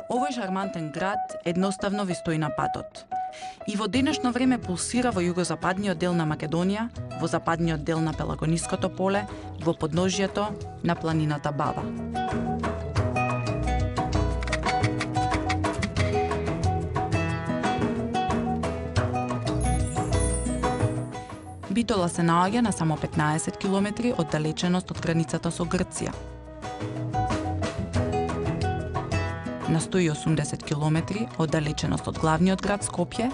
Овој шармантен град едноставно ви стои на патот. И во денешно време пулсира во југозападниот дел на Македонија, во западниот дел на Пелагониското поле, во подножјето на планината Баба. Битола се наоѓа на само 15 километри оддалеченост од границата со Грција. На 180 километри оддалеченост од главниот град Скопје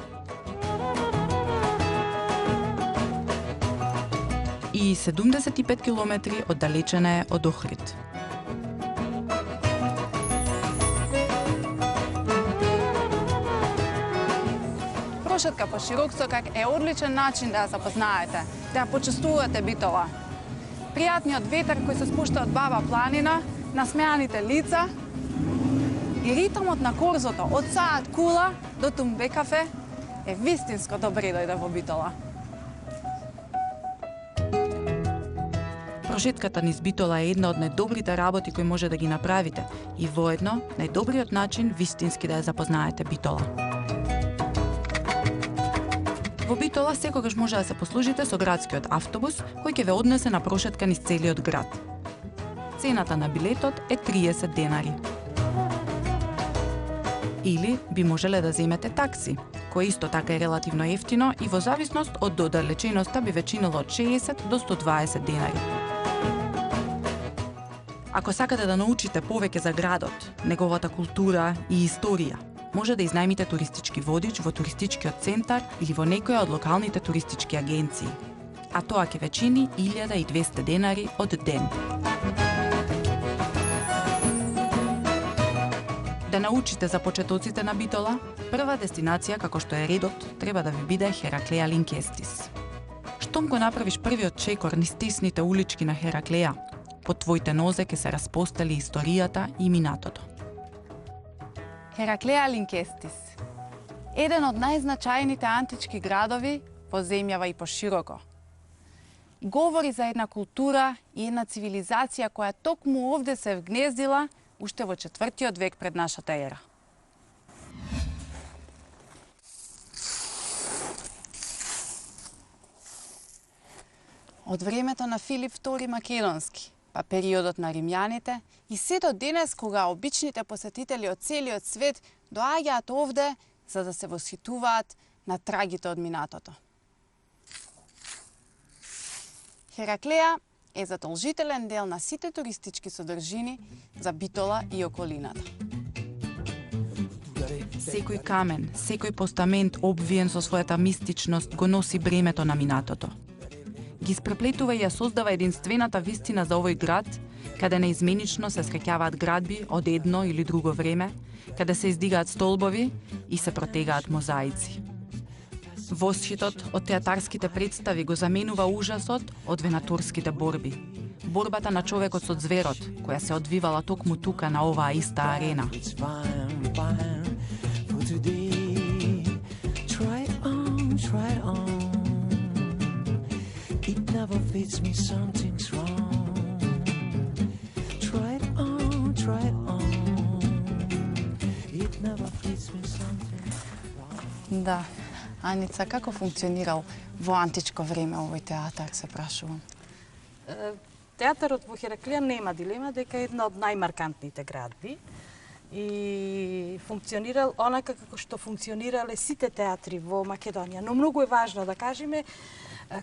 и 75 километри оддалечена е од Охрид. Прошетка по Широксокак е одличен начин да ја запознаете, да ја почувствувате Битола. Пријатниот ветер кој се спушта од Баба планина, насмеаните лица и ритмот на корзото од Саат Кула до Тумбе кафе е вистинско добре дојде во Битола. Прошетката низ Битола е една од најдобрите работи кои може да ги направите и воедно најдобриот начин вистински да ја запознаете Битола. Во Битола секогаш може да се послужите со градскиот автобус кој ќе ве однесе на прошетка низ целиот град. Цената на билетот е 30 денари. Или би можеле да земете такси, кој исто така е релативно ефтино и во зависност од оддалеченоста би ве чинило од 60 до 120 денари. Ако сакате да научите повеќе за градот, неговата култура и историја, може да изнајмите туристички водич во туристичкиот центар или во некоја од локалните туристички агенции. А тоа ќе ве чини 1200 денари од ден. Да научите за почетоците на Битола, прва дестинација како што е редот треба да ви биде Хераклеја Линкестис. Штом го направиш првиот чекор низ тесните улички на Хераклеја, под твоите нозе ќе се распостели историјата и минатото. Хераклеја Линкестис, еден од најзначајните антички градови во земјава и пошироко. Говори за една култура и една цивилизација која токму овде се вгнездила уште во 4. век пред нашата ера. Од времето на Филип II Македонски, па периодот на римјаните и се до денес кога обичните посетители од целиот свет доаѓаат овде за да се восхитуваат на трагите од минатото. Хераклеја е задолжителен дел на сите туристички содржини за Битола и околината. Секој камен, секој постамент обвиен со својата мистичност го носи бремето на минатото. Ги испреплетува и ја создава единствената вистина за овој град, каде неизменично се среќаваат градби од едно или друго време, каде се издигаат столбови и се протегаат мозаици. Восхитот од театарските представи го заменува ужасот од венатурските борби. Борбата на човекот со зверот, која се одвивала токму тука на оваа иста арена. Да. Аница, како функционирал во античко време овој театар, се прашувам? Театарот во Хераклеја нема дилема дека е една од најмаркантните градби и функционирал онака како што функционирале сите театри во Македонија. Но многу е важно да кажеме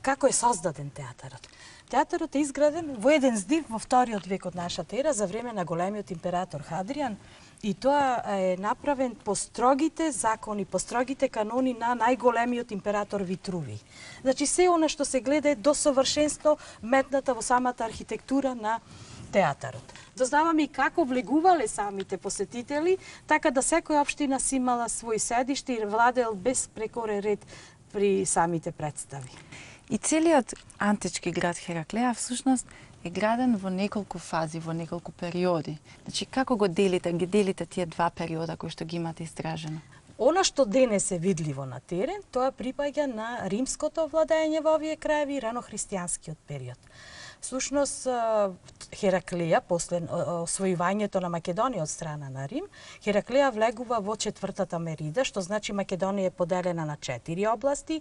како е создаден театарот. Театарот е изграден во еден здив во 2. век од нашата ера за време на големиот император Хадриан. И тоа е направен по строгите закони, по строгите канони на најголемиот император Витруви. Значи, се она што се гледа е до совршенство метната во самата архитектура на театарот. Дознаваме и како влегувале самите посетители, така да секоја општина си имала свој седиште и владел безпрекорен ред при самите представи. И целиот антички град Хераклеја всушност е граден во неколку фази, во неколку периоди. Значи, како ги делите тие два периода кои што ги имате истражено? Она што денес е видливо на терен, тоа припаѓа на римското владење во овие краеви и ранохристијанскиот период. Всушност, Хераклеја, после освојувањето на Македонија од страна на Рим, Хераклеја влегува во четвртата Мерида, што значи Македонија е поделена на 4 области,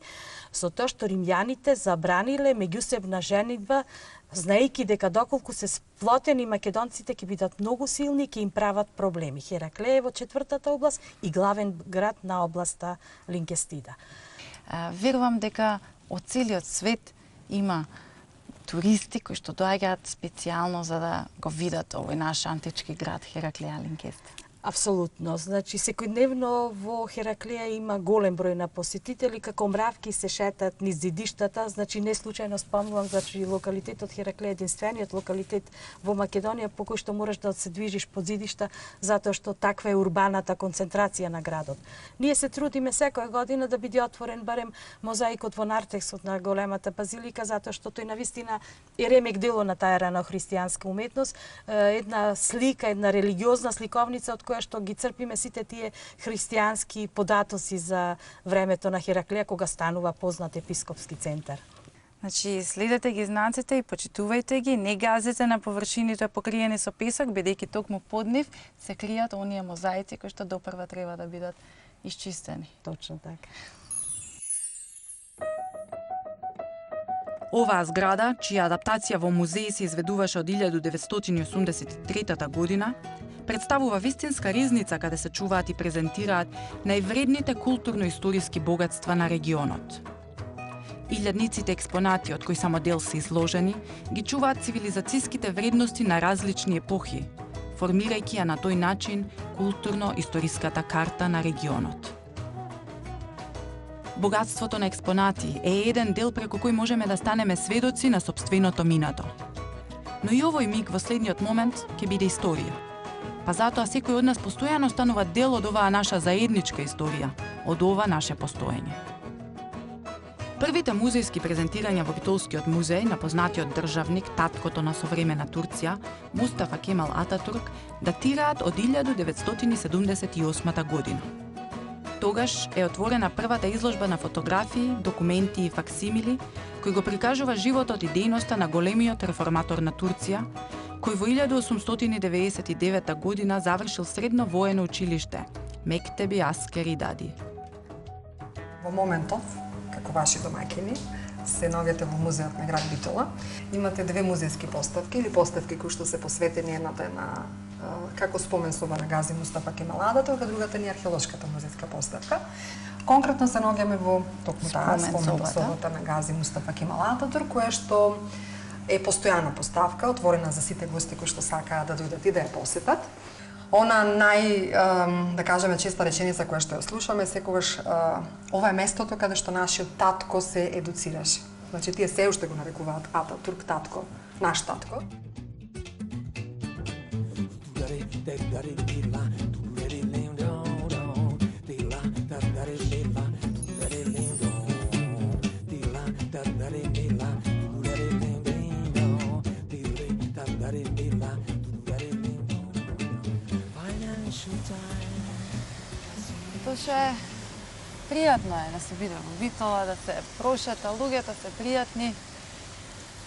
со тоа што римјаните забраниле меѓусебна женидба, знаејќи дека доколку се сплотени македонците ќе бидат многу силни, ќе им прават проблеми. Хераклеја е во четвртата област и главен град на областа Линкестида. Верувам дека од целиот свет има туристи кои што доаѓаат специјално за да го видат овој наш антички град Хераклеја Линкест. Апсолутно. Значи, секојдневно во Хераклеја има голем број на посетители, како мравки се шетат низ зидиштата, значи не случајно спомнувам, значи локалитетот Хераклеја е единствениот локалитет во Македонија по кој што можеш да се движиш по зидишта, затоа што таква е урбаната концентрација на градот. Ние се трудиме секоја година да биде отворен барем мозаикот во нартексот на големата базилика, затоа што тој навистина е ремек дело на таа рано-христијанска уметност, една слика, една религиозна сликовница од која што ги црпиме сите тие христијански податоци за времето на Хераклеја, кога станува познат епископски центар. Значи, следете ги знаците и почитувајте ги, не газете на површините покриени со песок, бидејќи токму под нив се кријат оние мозаици кои што допрва треба да бидат исчистени. Точно така. Оваа зграда, чија адаптација во музеј се изведуваше од 1983 година, представува вистинска ризница каде се чуваат и презентираат највредните културно-историски богатства на регионот. Илјадниците експонати од кои само дел се изложени, ги чуваат цивилизацијските вредности на различни епохи, формирајќи ја на тој начин културно-историската карта на регионот. Богатството на експонати е еден дел преку кој можеме да станеме сведоци на сопственото минато. Но и овој миг во следниот момент ќе биде историја. Па затоа секој од нас постојано станува дел од оваа наша заедничка историја, од ова наше постоење. Првите музејски презентирања во Битолскиот музеј на познатиот државник, таткото на современа Турција, Мустафа Кемал Ататурк, датираат од 1978 година. Тогаш е отворена првата изложба на фотографии, документи и факсимили, кој го прикажува животот и дејноста на големиот реформатор на Турција, кој во 1899 година завршил средно воено училиште Мектеби Аскери Дади. Во моментов, како ваши домаќини, се наоѓате во музеот на град Битола. Имате две музејски поставки или поставки кои што се посветени, едната е на како спомен соба на Гази Мустафа Кемал Ататурк, а другата ни археолошката музејска поставка. Конкретно се наоѓаме во токму таа спомен собата на Гази Мустафа Кемал Ататурк, која што е постојана поставка, отворена за сите гости кои што сакаат да дојдат и да ја посетат. Она да кажеме, честа реченица која што ја слушаме секогаш, ова е местото каде што нашиот татко се едуцираше. Значи, тие се уште го нарекуваат Ататурк татко, наш татко. Тоше, пријатно е да се биде во Битола, да се прошета, луѓето се пријатни,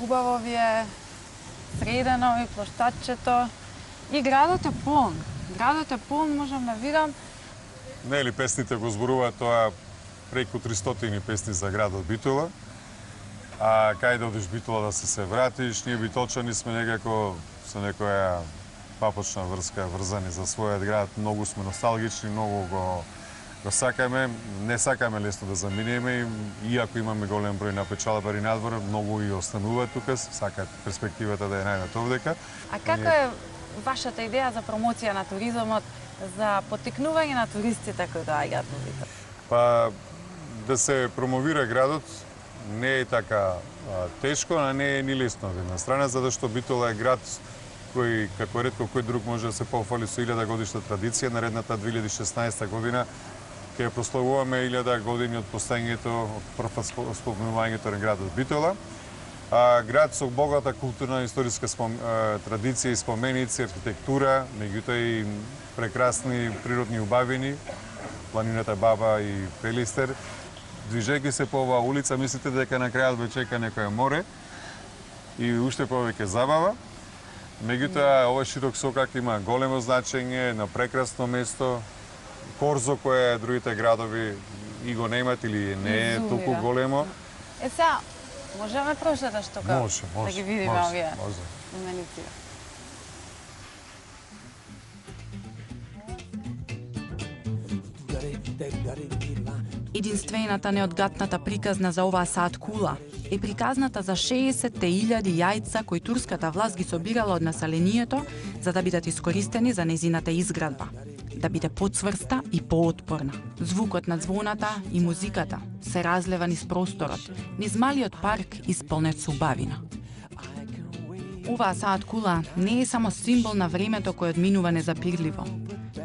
убаво ви е, средено ви плоштадчето и градот е полн. Градот е полн, можам да видам. Нели, песните го зборуваат тоа преку 300 песни за градот Битола. А кај да одиш Битола да се вратиш, ние битолчани сме некако со некоја папочна врска врзани за својот град. Многу сме носталгични, многу го сакаме, не сакаме лесно да заминеме, иако имаме голем број на печалбари надвор, многу и остануваат тука, сакаат перспективата да ја најдат овдека. А како е вашата идеја за промоција на туризмот, за поттикнување на туристите кои доаѓаат во Битола? Па, да се промовира градот не е така тешко, а не е ни лесно од една страна, затоа што Битола е град кој, како ретко кој друг, може да се пофали со 1000 годишна традиција. Наредната 2016 година ќе прославуваме 1000 години од постоењето, од спомнувањето на градот Битола. Град со богата културна и историска традиција и споменици, архитектура, меѓутоа и прекрасни природни убавини, планината Баба и Пелистер. Движејќи се по оваа улица, мислите дека на крајот ве чека некоја море. и уште повеќе забава. Меѓутоа, овој широк сокак има големо значење на прекрасно место. Корзо, кое другите градови и го немат или не е толку големо. Сега, можеме прошата што Може, да ги видиме овие именици. Единствената неодгатната приказна за оваа саат кула е приказната за 60.000 јајца кои турската власт ги собирала од населението за да бидат искористени за незината изградба, да биде подсврста и поотпорна. Звукот на звоната и музиката се разлева низ просторот, низ малиот парк исполнет со убавина. Оваа саат кула не е само символ на времето кое одминува незапирливо,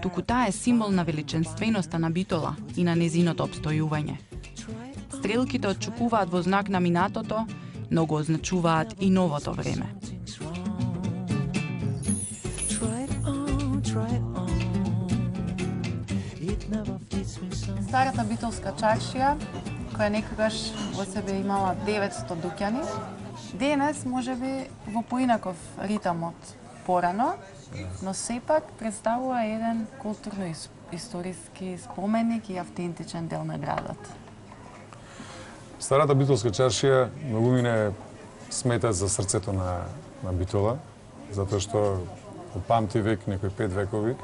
туку таа е символ на величенственоста на Битола и на незиното обстојување. Стрелките отчукуваат во знак на минатото, но го означуваат и новото време. Старата битолска чаршија, која некогаш во себе имала 900 дуќани, денес можеби во поинаков ритам од порано, но сепак представува еден културно-историски споменик и автентичен дел на градот. Старата битолска чаршија многумине сметат за срцето на Битола, затоа што од памти век, некои 5 векови,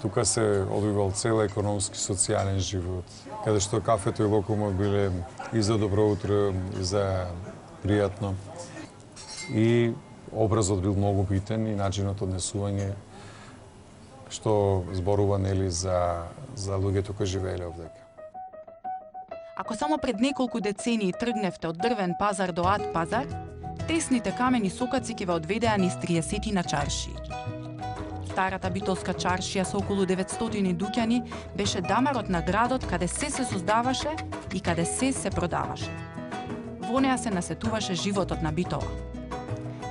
тука се одвивал цел економски, социјален живот, каде што кафето и локумот биле и за добро утро, и за пријатно. И образот бил многу битен и начинот однесување што зборува нели за луѓето кои живееле овдека. Ако само пред неколку децении тргневте од дрвен пазар до ад пазар, тесните камени сокаци ќе ве одведеа низ 30 на чаршии. Старата битолска чаршија со околу 900 дуќани беше дамарот на градот каде се создаваше и каде се продаваше. Во неа се насетуваше животот на Битола.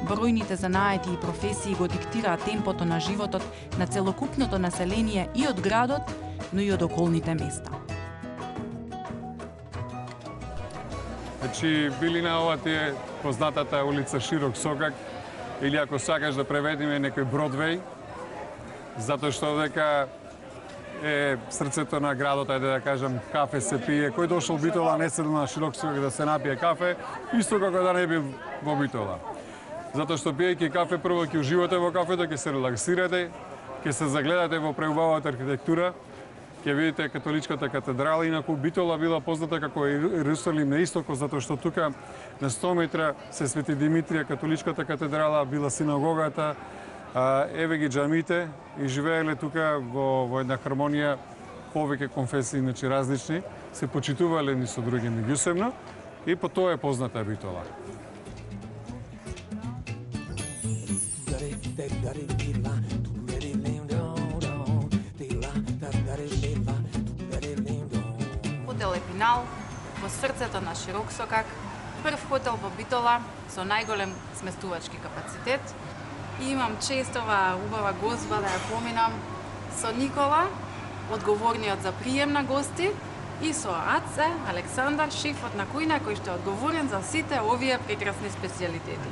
Бројните занаети и професии го диктираа темпото на животот на целокупното население и од градот, но и од околните места. Значи, били на ова тие познатата улица Широк Сокак, или ако сакаш да преведиме некој Бродвеј, затоа што дека е срцето на градот, ајде да кажам, кафе се пие. Кој дошол в Битола не седел на Широк Сокак да се напие кафе, исто како да не бил во Битола. Затоа што пиејќи кафе, прво ќе уживате во кафето, ќе се релаксирате, ќе се загледате во преубавата архитектура, ќе видите католичката катедрала, инаку Битола била позната како Иерусалим на истокот, затоа што тука на 100 метра се Свети Димитрија, католичката катедрала, била синагогата, еве ги џамите и живееле тука во една хармонија повеќе конфесии, значи различни, се почитувале ни со други меѓусебно и по тоа е позната Битола. Хотел Епинал, во срцето на Широк Сокак, прв хотел во Битола со најголем сместувачки капацитет. И имам чест оваа убава гозба да ја поминам со Никола, одговорниот за прием на гости, и со Аце Александар, шефот на кујна, кој што е одговорен за сите овие прекрасни специјалитети.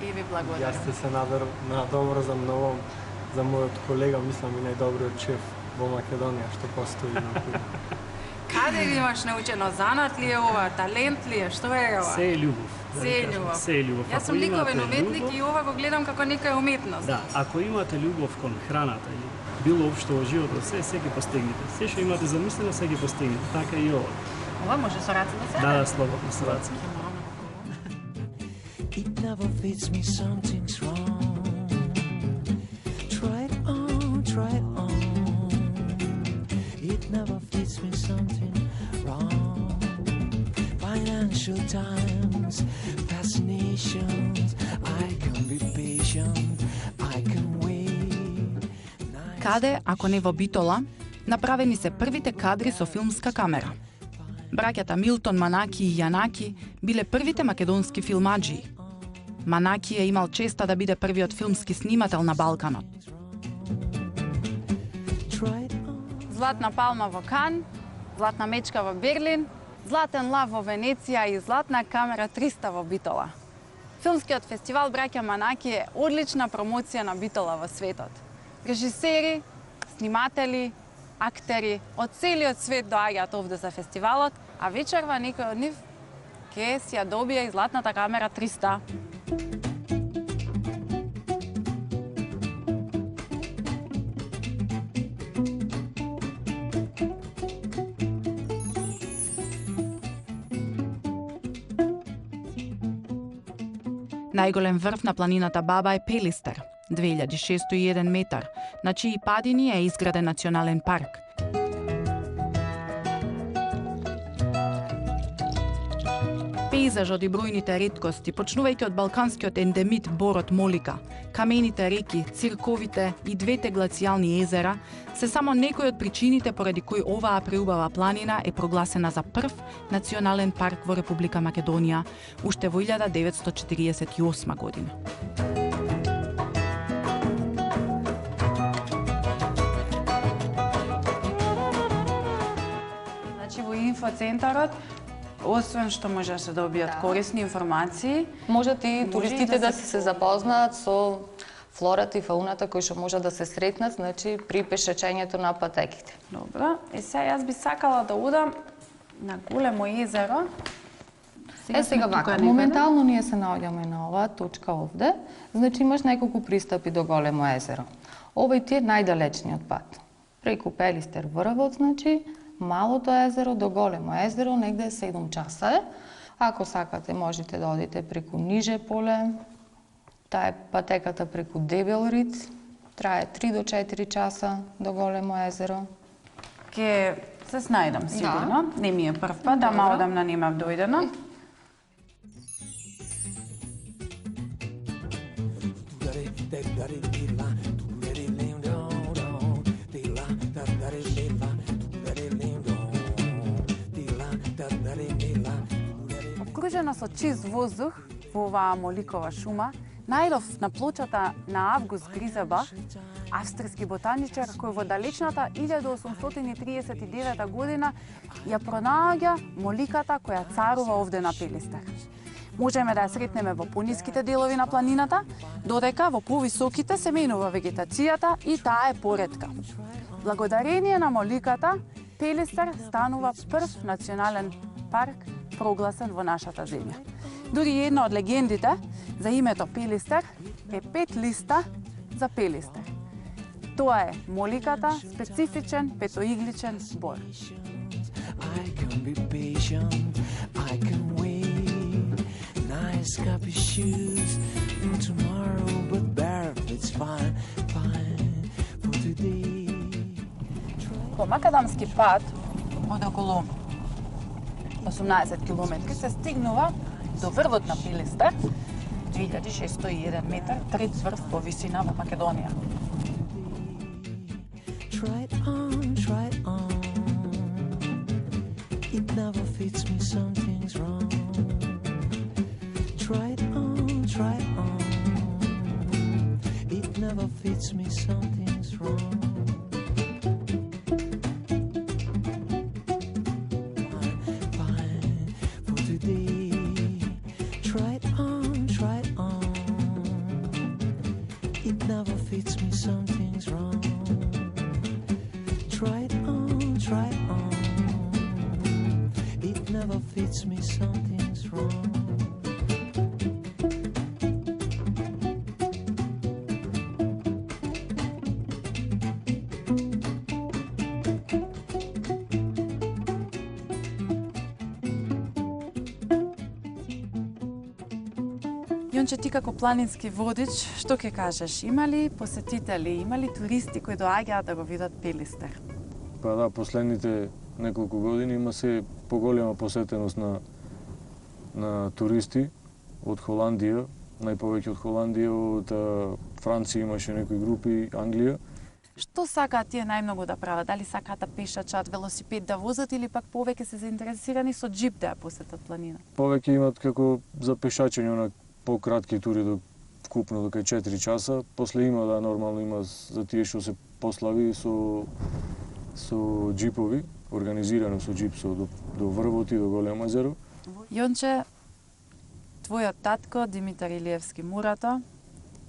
И ви благодарам. Јас се надевам на добро за многу, за мојот колега, мислам и најдобриот шеф во Македонија што постои на кујна. Каде ви имаш научено? Занат ли е ова? Талент ли е? Што е ова? Се е љубов. Се е љубов. Се е љубов. Јас сум ликовен уметник и ова го гледам како нека уметност. Да, ако имате љубов кон храната или било општо во животот, се ќе постигнете. Се што имате замислено, се ќе постигнете. Така и ова. Ова може со раце да се? Да, слободно со раце. It never fits me, something's wrong. Try it on. It never fits me, something wrong. Financial times, fascinations. I can be patient, I can wait. Каде, ако не во Битола, направени се првите кадри со филмска камера. Браќата Милтон, Манаки и Јанаки биле првите македонски филмаджии. Манаки е имал честа да биде првиот филмски снимател на Балканот. Златна палма во Кан, златна мечка во Берлин, златен лав во Венеција и златна камера 300 во Битола. Филмскиот фестивал Браќа Манаки е одлична промоција на Битола во светот. Режисери, сниматели, актери од целиот свет доаѓаат овде за фестивалот, а вечерва некој од нив ќе си ја добија и златната камера 300. Најголем врв на планината Баба е Пелистер, 2601 метар, на чии падини е изграден национален парк. Пейзажот и бројните реткости, почнувајќи од балканскиот ендемит борот Молика, камените реки, цирковите и двете глацијални езера, се само некои од причините поради кои оваа преубава планина е прогласена за прв национален парк во Република Македонија уште во 1948 година. Значи во инфоцентарот, освен што може да се добијат корисни информации, можат и туристите да се запознаат со флората и фауната кои што можат да се сретнат, значи при пешачењето на патеките. Добро, сега јас би сакала да одам на големо езеро. Сега вака, моментално ние се наоѓаме на оваа точка овде, значи имаш неколку пристапи до големо езеро. Овој ти е најдалечниот пат. Преку Пелистер врвот, значи, малото езеро до големо езеро, негде 7 часа е. Ако сакате, можете да одите преку Ниже поле, таа е патеката преку Дебел Рид, трае 3 до 4 часа до големо езеро. Ке се снајдам сигурно, не ми е прв пат, да ма одамна немав дојдено. Обкружена со чист воздух во оваа Моликова шума, најдов на плочата на Август Гризеба, австрийски ботаничар кој во далечната 1839 година ја пронаоѓа моликата која царува овде на Пелистер. Можеме да ја сретнеме во пониските делови на планината, додека во повисоките се менува вегетацијата и таа е поретка. Благодарение на моликата, Пелистер станува прв национален парк прогласен во нашата земја. Дури една од легендите за името Пелистер е 5 листа за Пелистер. Тоа е моликата, специфичен петоигличен бор. I can be patient, I can wait. Nice copy shoes for tomorrow, but barefoot's fine, fine for today. По макадамски пат од околу 18 километри се стигнува до врвот на Пелистер, 2601 метар, трет врв по висина во Македонија. Try it on. It never fits me, something's wrong. Try it on. It never fits me, something's wrong. Fine for today. Try it on. It never fits me, something's wrong. Try it on. It never fits me, something's wrong. Јонче, ти како планински водич, што ќе кажеш? Има ли посетители, има ли туристи кои доаѓаат да го видат Пелистер? Па да, последните неколку години има се поголема посетеност на туристи од Холандија, најповеќе од Холандија, од Франција имаше некои групи, Англија. Што сакаат тие најмногу да прават? Дали сакаат да пешачат, велосипед да возат или пак повеќе се заинтересирани со џип да ја посетат планина? Повеќе имат како за пешачење на пократки тури до вкупно до 4 часа, после има да нормално има за тие што се послави со џипови, организирано со џип до врвот и до големо езеро. Јонче, Твојот татко, Димитар Илиевски Мурато,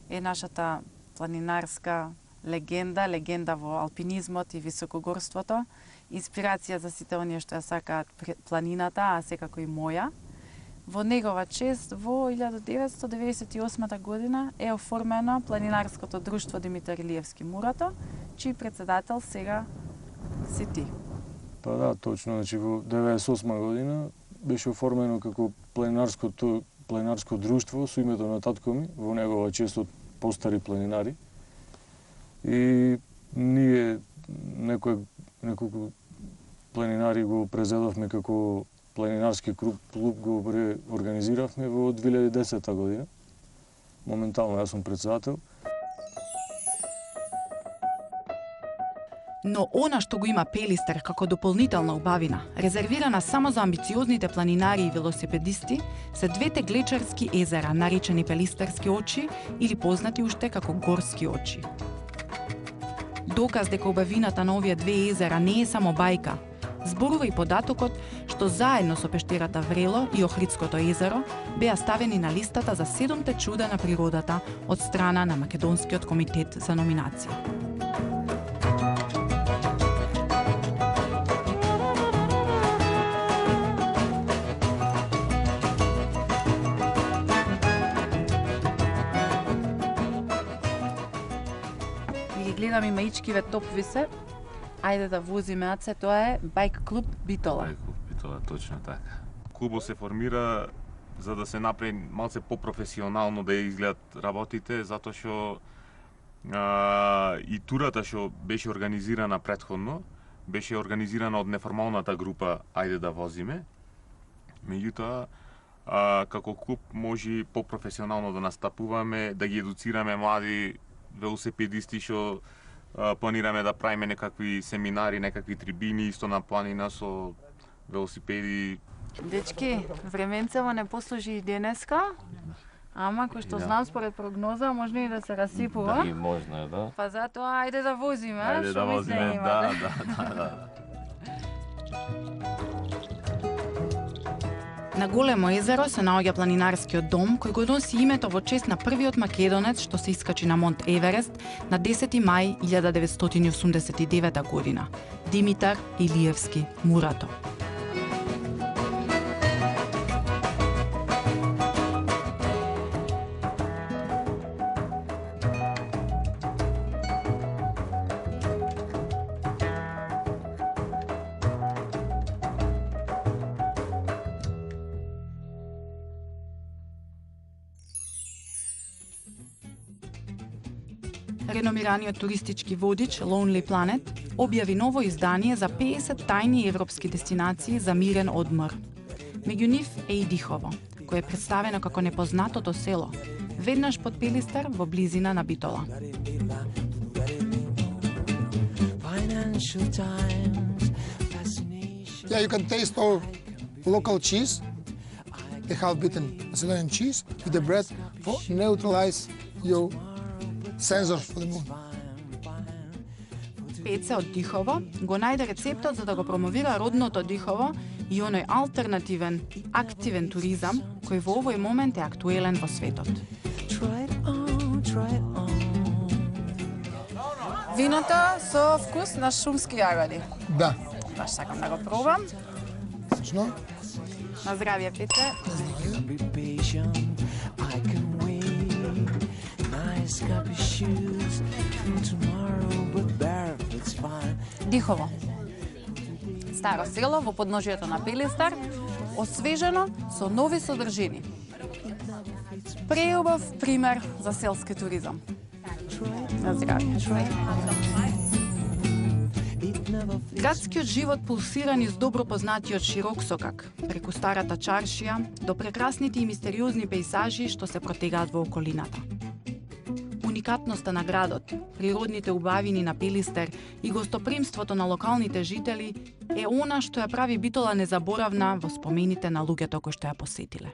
е нашата планинарска легенда во алпинизмот и високогорството, инспирација за сите оние што ја сакаат планината, а секако и моја. Во негова чест во 1998 година е оформено Планинарското друштво Димитар Илиевски Мурато, чиј председател сега си ти. Па да, точно, значи во 98 година беше оформено како планинарско друштво со името на татко ми, во негова чест од постари планинари. И ние неколку планинари го презедовме како планинарски клуб го организиравме во 2010 година. Моментално јас сум председател. Но она што го има Пелистер како дополнителна убавина, резервирана само за амбициозните планинари и велосипедисти, се двете глечерски езера, наречени Пелистерски очи или познати уште како Горски очи. Доказ дека убавината на овие две езера не е само бајка, зборува и податокот што заедно со пештерата Врело и Охридското езеро беа ставени на листата за 7 чуда на природата од страна на Македонскиот комитет за номинација. Гледам и маичкиве топви се. Ајде да возиме, Аце, тоа е Байк клуб Битола. Байк клуб Битола, точно така. Клубот се формира за да се направи малце попрофесионално да изгледат работите, затоа што и турата што беше организирана претходно, беше организирана од неформалната група Ајде да возиме. Меѓутоа, како клуб може попрофесионално да настапуваме, да ги едуцираме млади велосипедисти што планираме да правиме некакви семинари, некакви трибини исто на планина со велосипеди. Дечки, временцево не послужи и денеска, ама кој што знам според прогноза можно и да се расипува. Да, и можно е, да. Па затоа ајде да возиме, ајде да возиме, да. На Големо езеро се наоѓа планинарскиот дом, кој го носи името во чест на првиот македонец што се искачи на Монт Еверест на 10 мај 1989 година, Димитар Илиевски Мурато. Реномираниот туристички водич Lonely Planet објави ново издание за 50 тајни европски дестинации за мирен одмор. Меѓу нив е и Дихово, кое е представено како непознатото село, веднаш под Пелистер во близина на Битола. Yeah, you can taste our local cheese, the half-beaten Macedonian cheese, with the bread for neutralize your sensor for the moon. Пеце од Дихово го најде рецептот за да го промовира родното Дихово и оној алтернативен, активен туризам кој во овој момент е актуелен во светот. Виното со вкус на шумски јагоди. Да. Баш сакам да го пробам. Точно. На здравје, Пеце. Дихово. Старо село во подножието на Пелистер, освежено со нови содржини. Преубав пример за селски туризам. На здравје. Градскиот живот пулсира низ добро познатиот широк сокак, преку старата чаршија, до прекрасните и мистериозни пејзажи што се протегаат во околината. Уникатноста на градот, природните убавини на Пелистер и гостопримството на локалните жители е она што ја прави Битола незаборавна во спомените на луѓето кои што ја посетиле.